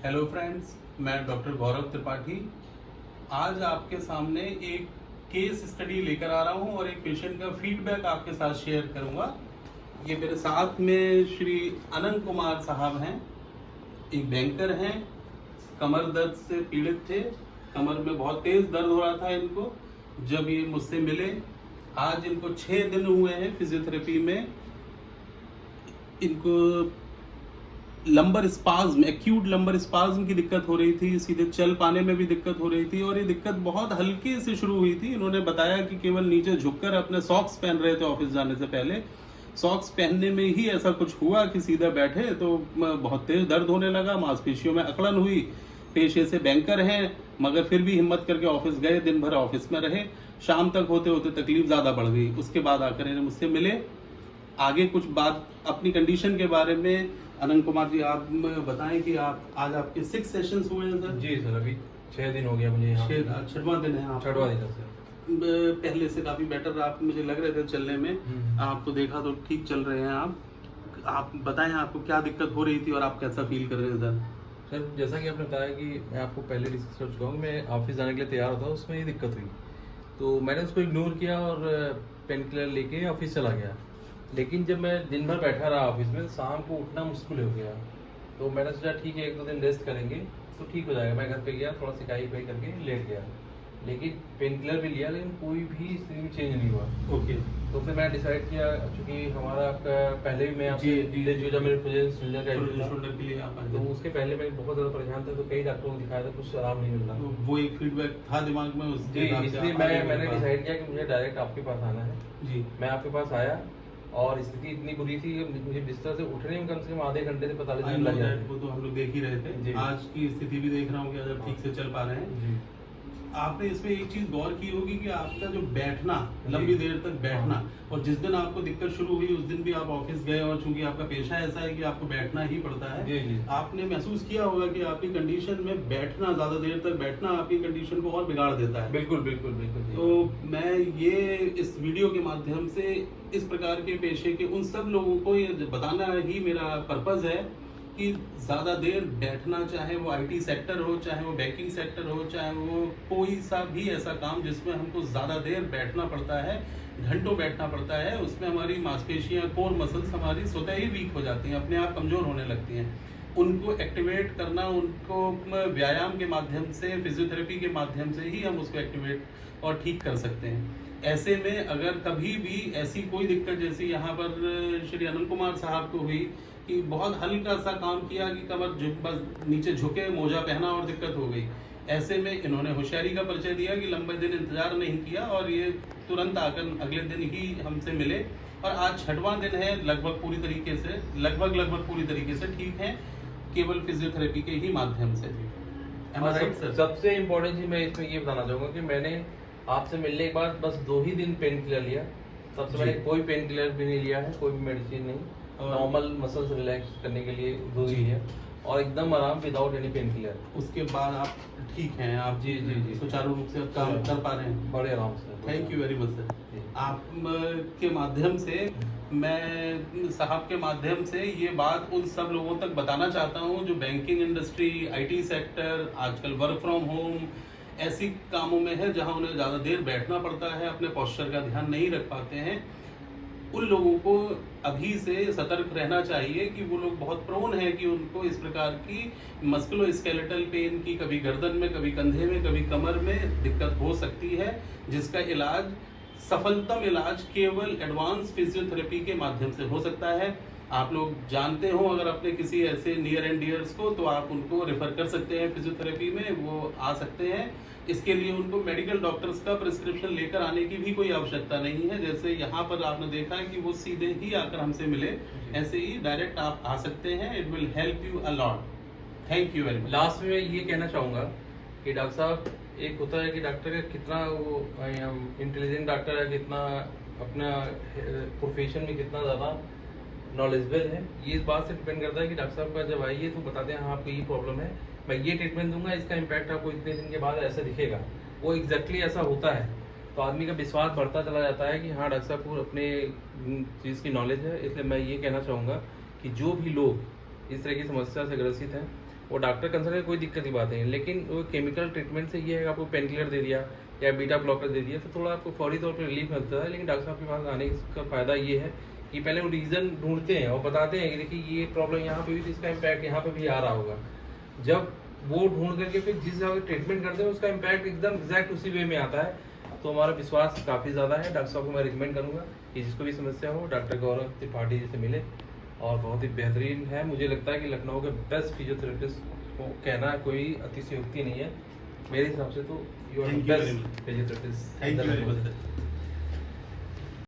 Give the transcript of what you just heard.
Hello friends, मैं doctor गौरव त्रिपाठी आज आपके सामने एक केस स्टडी लेकर आ रहा हूं और एक पेशेंट का फीडबैक आपके साथ शेयर करूंगा। ये मेरे साथ में श्री अनंत कुमार साहब हैं, एक बैंकर हैं, कमर दर्द से पीड़ित थे। कमर में बहुत तेज दर्द हो रहा था इनको। जब ये मुझसे मिले, आज इनको 6 दिन हुए हैं फिजियोथेरेपी में। इनको lumbar spasm, acute lumbar spasm की दिक्कत हो रही थी, सीधे चल पाने में भी दिक्कत हो रही थी और ये दिक्कत बहुत हल्के से शुरू हुई थी। इन्होंने बताया कि केवल नीचे झुककर अपने सॉक्स पहन रहे थे ऑफिस जाने से पहले। सॉक्स पहनने में ही ऐसा कुछ हुआ कि सीधा बैठे तो बहुत तेज दर्द होने लगा, मांसपेशियों में अकड़न हुई। पेशे से बैंकर हैं मगर फिर भी हिम्मत करके ऑफिस गए, दिन भर ऑफिस में रहे। शाम तक होते होते तकलीफ ज़्यादा बढ़ गई। उसके बाद आकर इन्हें मुझसे मिले। आगे कुछ बात अपनी कंडीशन के बारे में अनंत कुमार जी आप बताएं कि आप आज आपके 6 सेशंस हुए हैं सर? जी सर, अभी 6 दिन हो गया मुझे यहाँ। 6वां दिन है आप? 6वां दिन है सर। पहले से काफी बेटर आप मुझे लग रहे थे चलने में। आपको देखा तो ठीक चल रहे हैं आप बताएं आपको क्या दिक्कत हो रही थी और आप कैसा फील कर रहे हैं सर? सर जैसा कि आपने बताया कि मैं आपको पहले डिस्कस कर चुका हूँ, मैं ऑफिस जाने के लिए तैयार होता, उसमें ये दिक्कत हुई तो मैंने उसको इग्नोर किया और पेन किलर लेके ऑफिस चला गया। लेकिन जब मैं दिन भर बैठा रहा ऑफिस में, शाम को उठना मुश्किल हो गया। तो मैंने सोचा ठीक है 1-2 दिन रेस्ट करेंगे तो ठीक हो जाएगा। मैं घर पे गया, थोड़ा सिकाई पाई करके लेट गया, लेकिन पेन किलर भी लिया लेकिन कोई भी स्थिति में चेंज नहीं हुआ। ओके। तो फिर मैंने डिसाइड किया, चूंकि हमारा आपका पहले भी मैं आपसे जब मेरे शोल्डर के लिए आप तो उसके पहले मैं बहुत ज़्यादा परेशान था, तो कई डॉक्टरों को दिखाया था, कुछ आराम नहीं मिल रहा। तो वो एक फीडबैक था दिमाग में जी, इसलिए मैंने डिसाइड किया कि मुझे डायरेक्ट आपके पास आना है। जी, मैं आपके पास आया और स्थिति इतनी बुरी थी कि मुझे बिस्तर से उठने में कम से कम आधे घंटे से 45 मिनट लग जाते। वो तो हम लोग देख ही रहे थे। आज की स्थिति भी देख रहा हूँ कि आज आप ठीक से चल पा रहे हैं। आपने इसमें एक चीज गौर की होगी कि आपका जो बैठना, लंबी देर तक बैठना, और जिस दिन आपको दिक्कत शुरू हुई उस दिन भी आप ऑफिस गए और चूंकि आपका पेशा ऐसा है कि आपको बैठना ही पड़ता है। जी। आपने महसूस किया होगा कि आपकी कंडीशन में बैठना, ज्यादा देर तक बैठना आपकी कंडीशन को और बिगाड़ देता है। बिल्कुल बिल्कुल बिल्कुल। तो मैं ये इस वीडियो के माध्यम से इस प्रकार के पेशे के उन सब लोगों को ये बताना ही मेरा पर्पज है कि ज़्यादा देर बैठना, चाहे वो आईटी सेक्टर हो, चाहे वो बैंकिंग सेक्टर हो, चाहे वो कोई सा भी ऐसा काम जिसमें हमको ज़्यादा देर बैठना पड़ता है, घंटों बैठना पड़ता है, उसमें हमारी मांसपेशियां, कोर मसल्स हमारी स्वतः ही वीक हो जाती हैं, अपने आप कमज़ोर होने लगती हैं। उनको एक्टिवेट करना, उनको व्यायाम के माध्यम से, फिजियोथेरेपी के माध्यम से ही हम उसको एक्टिवेट और ठीक कर सकते हैं। ऐसे में अगर कभी भी ऐसी कोई दिक्कत जैसी यहाँ पर श्री अनंत कुमार साहब को हुई कि बहुत हल्का सा काम किया कि कमर बस नीचे झुके, मोजा पहना और दिक्कत हो गई, ऐसे में इन्होंने होशियारी का परिचय दिया कि लंबे दिन इंतजार नहीं किया और ये तुरंत आकर अगले दिन ही हमसे मिले और आज 6वां दिन है। लगभग पूरी तरीके से ठीक है, केवल फिजियोथेरेपी के ही माध्यम से। सबसे इम्पोर्टेंट चीज मैं इसमें ये बताना चाहूंगा कि मैंने आपसे मिलने के बाद बस 2 ही दिन पेन किलर लिया। सबसे पहले कोई पेन किलर भी नहीं लिया है, कोई भी मेडिसिन नहीं, नॉर्मल मसल्स रिलैक्स करने के लिए 2 दिन है और एकदम आराम विदाउट एनी पेन किलर। उसके बाद आप ठीक हैं? आप जी सुचारू रूप से काम कर पा रहे हैं बड़े आराम से। Thank you very much sir. आप के माध्यम से, मैं साहब के माध्यम से ये बात उन सब लोगों तक बताना चाहता हूँ जो बैंकिंग इंडस्ट्री, आईटी सेक्टर, आजकल वर्क फ्रॉम होम ऐसी कामों में है जहाँ उन्हें ज़्यादा देर बैठना पड़ता है, अपने पोस्चर का ध्यान नहीं रख पाते हैं। उन लोगों को अभी से सतर्क रहना चाहिए कि वो लोग बहुत प्रोन है कि उनको इस प्रकार की मस्कुलो स्केलेटल पेन की, कभी गर्दन में, कभी कंधे में, कभी कमर में दिक्कत हो सकती है, जिसका इलाज, सफलतम इलाज केवल एडवांस फिजियोथेरेपी के माध्यम से हो सकता है। आप लोग जानते हो अगर अपने किसी ऐसे नियर एंड डियर्स को, तो आप उनको रेफर कर सकते हैं फिजियोथेरेपी में, वो आ सकते हैं। इसके लिए उनको मेडिकल डॉक्टर्स का प्रिस्क्रिप्शन लेकर आने की भी कोई आवश्यकता नहीं है। जैसे यहाँ पर आपने देखा है कि वो सीधे ही आकर हमसे मिले, ऐसे ही डायरेक्ट आप आ सकते हैं। It will help you a lot. Thank you very much. Last में ये कहना चाहूंगा कि डॉक्टर साहब, एक होता है कि डॉक्टर का कितना वो इंटेलिजेंट डॉक्टर है, कितना अपना प्रोफेशन में कितना ज़्यादा नॉलेजेबल है, ये इस बात से डिपेंड करता है कि डॉक्टर साहब का जब आइए तो बताते हैं हाँ आपको ये प्रॉब्लम है, मैं ये ट्रीटमेंट दूंगा, इसका इम्पैक्ट आपको इतने दिन के बाद ऐसा दिखेगा। वो एग्जैक्टली ऐसा होता है तो आदमी का विश्वास बढ़ता चला जाता है कि हाँ डॉक्टर साहब को अपने चीज़ की नॉलेज है। इसलिए मैं ये कहना चाहूँगा कि जो भी लोग इस तरह की समस्या से ग्रसित हैं वो डॉक्टर कंसल्ट है, कोई दिक्कत की बात नहीं है। लेकिन वो केमिकल ट्रीटमेंट से ये है कि आपको पेन किलर दे दिया या बीटा ब्लॉकर दे दिया तो थोड़ा आपको फौरी तौर पर रिलीफ मिलता है। लेकिन डॉक्टर साहब के पास आने का फ़ायदा ये है कि पहले वो रीज़न ढूंढते हैं और बताते हैं कि देखिए ये प्रॉब्लम यहाँ पे भी, इसका इम्पैक्ट यहाँ पे भी आ रहा होगा। जब वो ढूंढ करके फिर जिस जगह ट्रीटमेंट करते हैं उसका इम्पैक्ट एकदम एग्जैक्ट उसी वे में आता है। तो हमारा विश्वास काफ़ी ज़्यादा है। डॉक्टर साहब को मैं रिकमेंड करूँगा कि जिसको भी समस्या हो डॉक्टर गौरव त्रिपाठी जी से मिले, और बहुत ही बेहतरीन है। मुझे लगता है कि लखनऊ के बेस्ट फिजियोथेरेपिस्ट को कहना कोई अतिशयोक्ति नहीं है। मेरे हिसाब से तो you are Thank you very best much. Physiotherapist. Thank you very much sir.